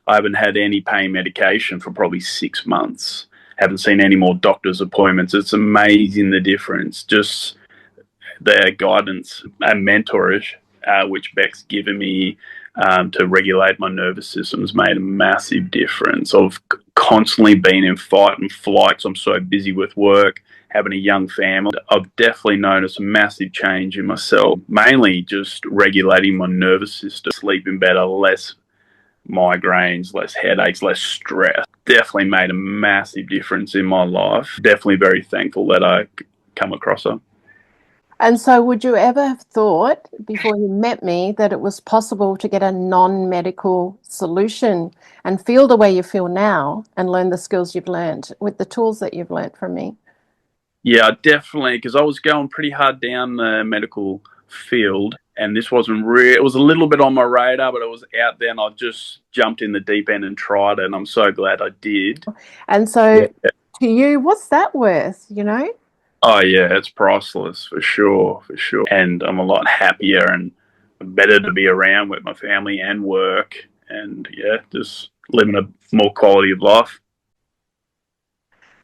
I haven't had any pain medication for probably 6 months. Haven't seen any more doctor's appointments. It's amazing the difference. Just their guidance and mentorish, which Beck's given me to regulate my nervous system's made a massive difference. I've constantly been in fight and flight. So I'm so busy with work, having a young family. I've definitely noticed a massive change in myself, mainly just regulating my nervous system, sleeping better, less migraines, less headaches, less stress. Definitely made a massive difference in my life. Definitely very thankful that I come across her. And so would you ever have thought before you met me that it was possible to get a non-medical solution and feel the way you feel now and learn the skills you've learned with the tools that you've learned from me? Yeah, definitely, because I was going pretty hard down the medical field, and this wasn't real. It was a little bit on my radar, but it was out there, and I just jumped in the deep end and tried it, and I'm so glad I did. And so to you, what's that worth, you know? Oh yeah, it's priceless for sure, for sure. And I'm a lot happier and better to be around with my family and work, and yeah, just living a more quality of life.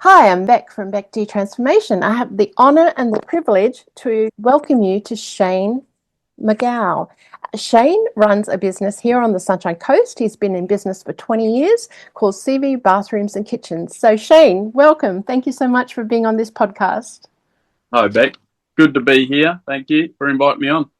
Hi, I'm Beck from Beck D Transformation. I have the honour and the privilege to welcome you to Shane McGow. Shane runs a business here on the Sunshine Coast. He's been in business for 20 years called CV Bathrooms and Kitchens. So Shane, welcome. Thank you so much for being on this podcast. Hi, Beck. Good to be here. Thank you for inviting me on.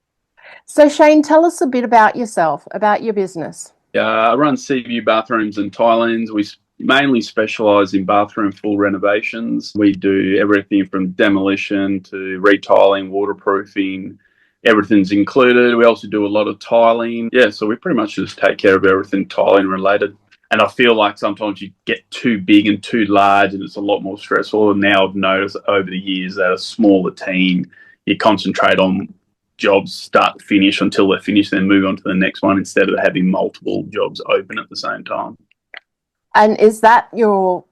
So Shane, tell us a bit about yourself, about your business. I run CV Bathrooms in Thailand. We mainly specialise in bathroom full renovations. We do everything from demolition to retiling, waterproofing. Everything's included. We also do a lot of tiling. Yeah, so we pretty much just take care of everything tiling related. And I feel like sometimes you get too big and too large and it's a lot more stressful. And now I've noticed over the years that a smaller team, you concentrate on jobs start to finish until they're finished, then move on to the next one instead of having multiple jobs open at the same time. And is that your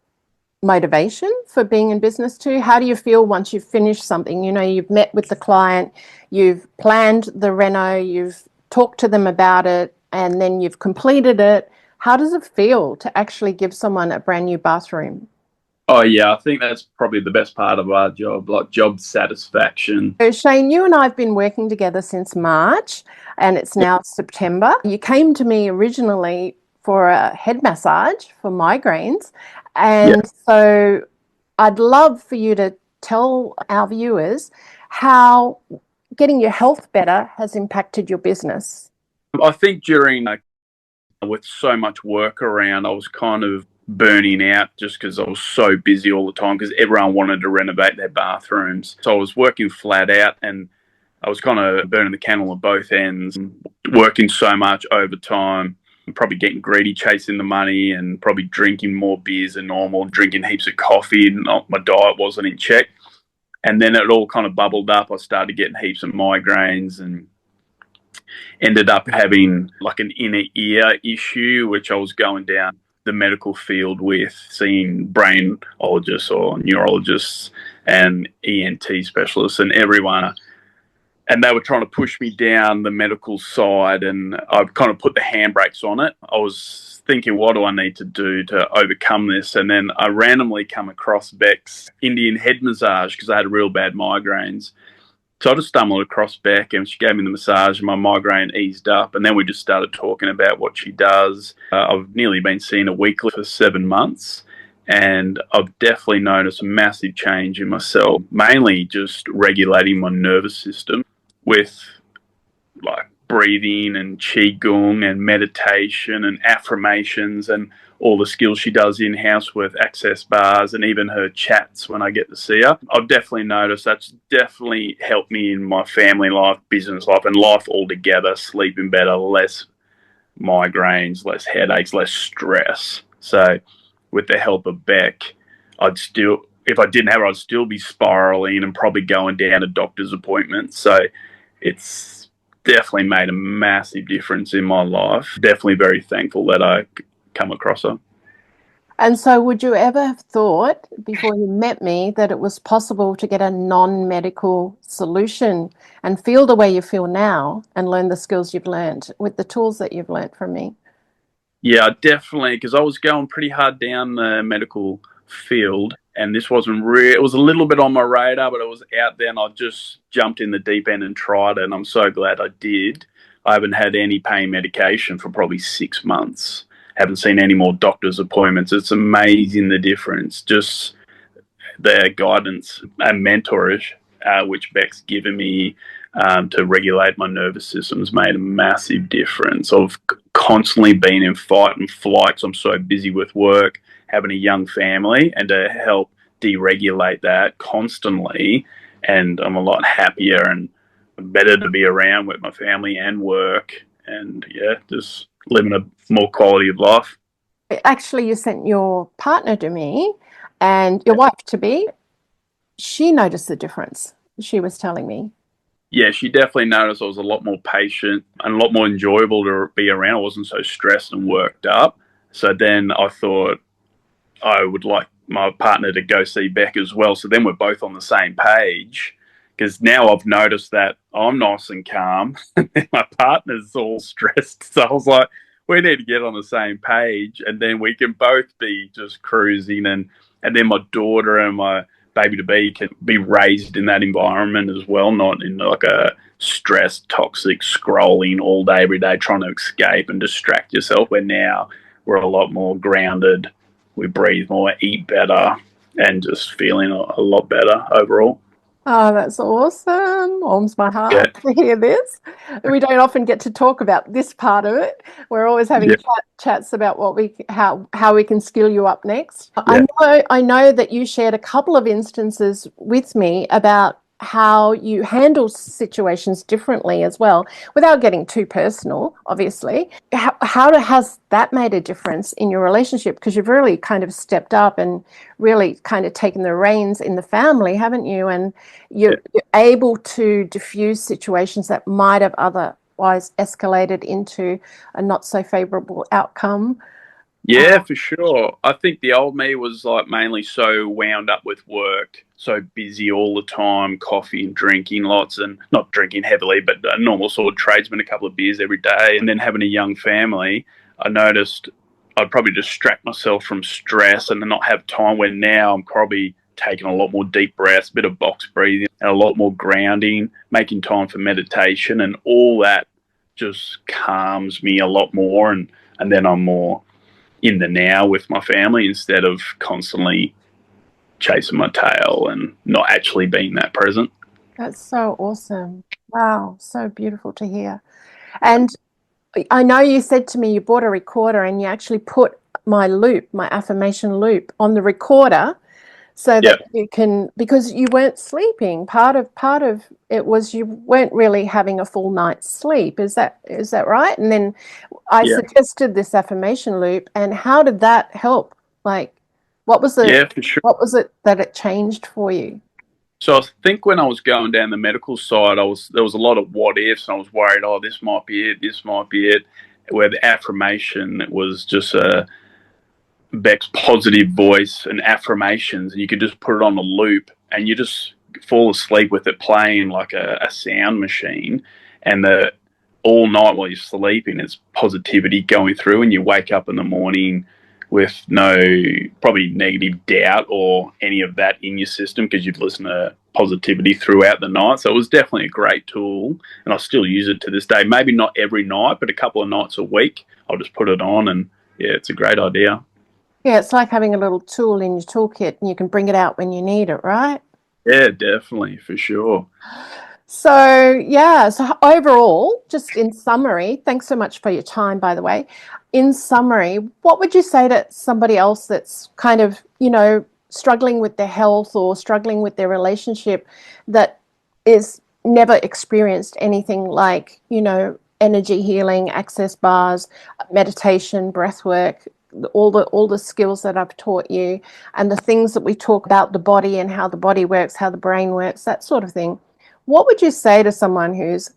motivation for being in business too? How do you feel once you've finished something? You know, you've met with the client, you've planned the reno, you've talked to them about it, and then you've completed it. How does it feel to actually give someone a brand new bathroom? Oh, yeah, I think that's probably the best part of our job, like job satisfaction. So Shane, you and I have been working together since March, and it's now September. You came to me originally for a head massage for migraines. And so I'd love for you to tell our viewers how getting your health better has impacted your business. I think during, with so much work around, I was kind of burning out just because I was so busy all the time because everyone wanted to renovate their bathrooms. So I was working flat out and I was kind of burning the candle at both ends, working so much overtime. Probably getting greedy, chasing the money, and probably drinking more beers than normal, drinking heaps of coffee, and my diet wasn't in check. And then it all kind of bubbled up. I started getting heaps of migraines and ended up having like an inner ear issue, which I was going down the medical field with, seeing brainologists or neurologists and ENT specialists and everyone. And they were trying to push me down the medical side, and I kind of put the handbrakes on it. I was thinking, what do I need to do to overcome this? And then I randomly come across Beck's Indian head massage because I had real bad migraines. So I just stumbled across Beck and she gave me the massage and my migraine eased up. And then we just started talking about what she does. I've nearly been seeing her weekly for 7 months. And I've definitely noticed a massive change in myself, mainly just regulating my nervous system with like breathing and Qigong and meditation and affirmations and all the skills she does in-house with access bars and even her chats when I get to see her. I've definitely noticed that's definitely helped me in my family life, business life, and life altogether, sleeping better, less migraines, less headaches, less stress. So with the help of Beck, if I didn't have her, I'd still be spiraling and probably going down to doctor's appointments. So it's definitely made a massive difference in my life. Definitely very thankful that I come across her. And so would you ever have thought before you met me that it was possible to get a non-medical solution and feel the way you feel now and learn the skills you've learned with the tools that you've learned from me? Yeah, definitely, because I was going pretty hard down the medical field, and this wasn't real. It was a little bit on my radar, but it was out there, and I just jumped in the deep end and tried it, and I'm so glad I did. I haven't had any pain medication for probably 6 months. Haven't seen any more doctor's appointments. It's amazing the difference. Just their guidance and mentorish, which Beck's given me to regulate my nervous system, has made a massive difference. I've constantly been in fight and flight because I'm so busy with work, having a young family, and to help deregulate that constantly. And I'm a lot happier and better to be around with my family and work. And yeah, just living a more quality of life. Actually, you sent your partner to me and your wife to be. She noticed the difference. She was telling me. Yeah, she definitely noticed I was a lot more patient and a lot more enjoyable to be around. I wasn't so stressed and worked up. So then I thought I would like my partner to go see Beck as well. So then we're both on the same page. Because now I've noticed that I'm nice and calm, and then my partner's all stressed. So I was like, we need to get on the same page, and then we can both be just cruising, and then my daughter and my baby to be can be raised in that environment as well, not in like a stressed, toxic scrolling all day, every day, trying to escape and distract yourself. Where now we're a lot more grounded, we breathe more, eat better, and just feeling a lot better overall. Oh, that's awesome. Warms my Yeah, heart to hear this. We don't often get to talk about this part of it. We're always having yeah, chats about what we how we can skill you up next. yeah, I know that you shared a couple of instances with me about how you handle situations differently as well, without getting too personal, obviously. Has that made a difference in your relationship? Because you've really kind of stepped up and really kind of taken the reins in the family, haven't you? And yeah. you're able to diffuse situations that might have otherwise escalated into a not so favorable outcome. Yeah, for sure. I think the old me was like mainly so wound up with work, so busy all the time, coffee and drinking lots, and not drinking heavily, but a normal sort of tradesman, a couple of beers every day. And then having a young family, I noticed I'd probably distract myself from stress and then not have time. Where now I'm probably taking a lot more deep breaths, a bit of box breathing, and a lot more grounding, making time for meditation, and all that just calms me a lot more. And then I'm more in the now with my family instead of constantly chasing my tail and not actually being that present. That's so awesome. Wow, so beautiful to hear. And I know you said to me you bought a recorder and you actually put my affirmation loop on the recorder so Yeah, that you can, because you weren't sleeping. Part of it was you weren't really having a full night's sleep. Is that right? And then I yeah, suggested this affirmation loop, and how did that help? Like, what was the yeah, for sure. what was it that it changed for you? So I think when I was going down the medical side, there was a lot of what ifs, and I was worried, oh, this might be it, this might be it. Where the affirmation was just a Beck's positive voice and affirmations, and you could just put it on a loop, and you just fall asleep with it playing like a sound machine, and the all night while you're sleeping, it's positivity going through, and you wake up in the morning with no probably negative doubt or any of that in your system because you've listened to positivity throughout the night. So it was definitely a great tool, and I still use it to this day. Maybe not every night, but a couple of nights a week, I'll just put it on, and yeah, it's a great idea. Yeah, it's like having a little tool in your toolkit and you can bring it out when you need it, right? Yeah, definitely, for sure. So, yeah, so overall, just in summary, thanks so much for your time, by the way. In summary, what would you say to somebody else that's kind of, struggling with their health or struggling with their relationship that is never experienced anything like, energy healing, access bars, meditation, breath work, all the skills that I've taught you and the things that we talk about the body and how the body works, how the brain works, that sort of thing. What would you say to someone who's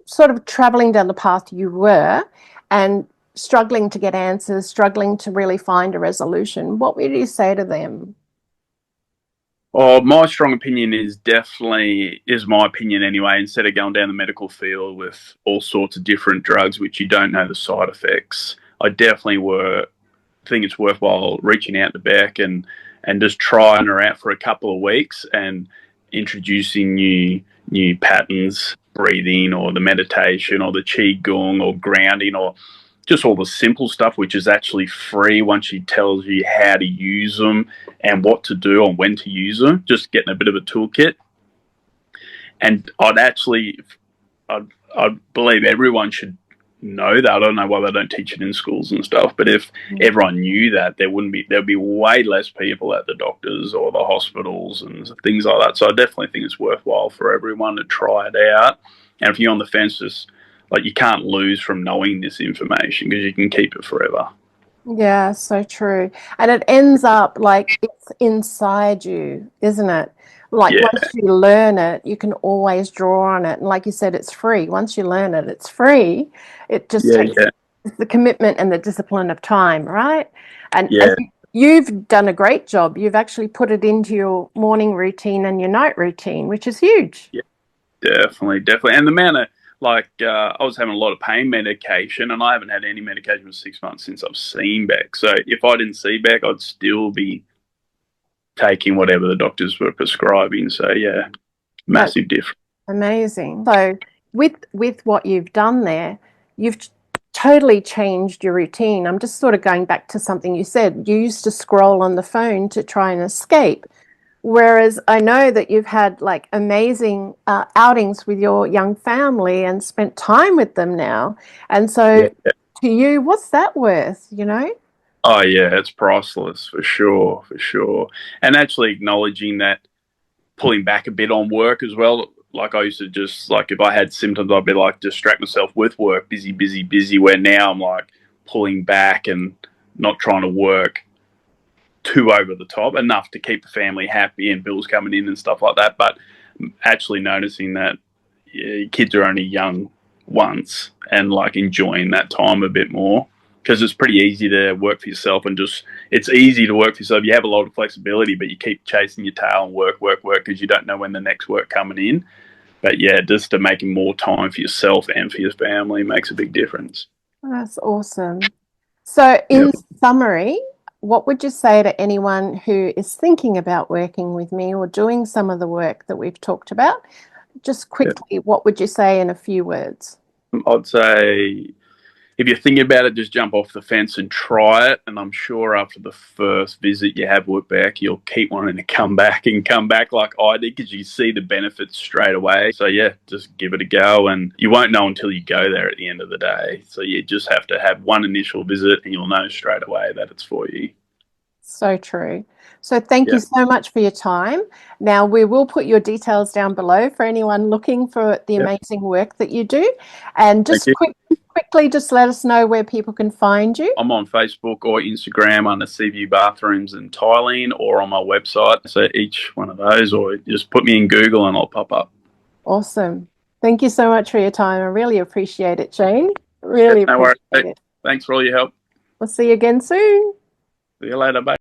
sort of traveling down the path you were and struggling to get answers, struggling to really find a resolution? What would you say to them? Oh, my strong opinion is definitely is my opinion anyway. Instead of going down the medical field with all sorts of different drugs, which you don't know the side effects, I definitely think it's worthwhile reaching out to Beck and just trying her out for a couple of weeks and introducing new patterns, breathing or the meditation or the Qigong or grounding or just all the simple stuff, which is actually free once she tells you how to use them and what to do and when to use them, just getting a bit of a toolkit. And I believe everyone should know that. I don't know why they don't teach it in schools and stuff, but if everyone knew that, there'd be way less people at the doctors or the hospitals and things like that. So I definitely think it's worthwhile for everyone to try it out. And if you're on the fence, just like, you can't lose from knowing this information because you can keep it forever. Yeah, so true. And it ends up like it's inside you, isn't it? Like Yeah, once you learn it, you can always draw on it. And like you said, it's free. Once you learn it, it's free. It just yeah, takes yeah, the commitment and the discipline of time, right? And yeah, you've done a great job. You've actually put it into your morning routine and your night routine, which is huge. yeah. Definitely. And the amount of, like, I was having a lot of pain medication, and I haven't had any medication for 6 months since I've seen Beck. So if I didn't see Beck, I'd still be taking whatever the doctors were prescribing. So yeah, That's massive difference. amazing. So with what you've done there, you've totally changed your routine. I'm just sort of going back to something you said. You used to scroll on the phone to try and escape. Whereas I know that you've had like amazing outings with your young family and spent time with them now. And so Yeah. to you, what's that worth, you know? Oh yeah, it's priceless for sure, for sure. And actually acknowledging that, pulling back a bit on work as well. Like, I used to just, like, if I had symptoms, I'd be like, distract myself with work, busy, busy, busy. Where now I'm like pulling back and not trying to work too over the top, enough to keep the family happy and bills coming in and stuff like that. But actually noticing that, yeah, kids are only young once, and like enjoying that time a bit more, because it's pretty easy to work for yourself and just, it's easy to work for yourself. You have a lot of flexibility, but you keep chasing your tail and work because you don't know when the next work coming in. But yeah, just to making more time for yourself and for your family makes a big difference. That's awesome. So, Yep. in summary, what would you say to anyone who is thinking about working with me or doing some of the work that we've talked about? Just Yep. quickly, what would you say in a few words? I'd say, if you're thinking about it, just jump off the fence and try it. And I'm sure after the first visit you have with Beck, you'll keep wanting to come back and come back like I did, because you see the benefits straight away. So yeah, just give it a go, and you won't know until you go there at the end of the day. So you just have to have one initial visit and you'll know straight away that it's for you. So true. So thank Yeah. you so much for your time. Now we will put your details down below for anyone looking for the Yeah. amazing work that you do. And Thank just you. quickly, just let us know where people can find you. I'm on Facebook or Instagram under CV Bathrooms and Tiling, or on my website. So each one of those, or just put me in Google and I'll pop up. Awesome. Thank you so much for your time. I really appreciate it, Jane. Yeah, Really no worries. appreciate it. Thanks for all your help. We'll see you again soon. See you later. Bye.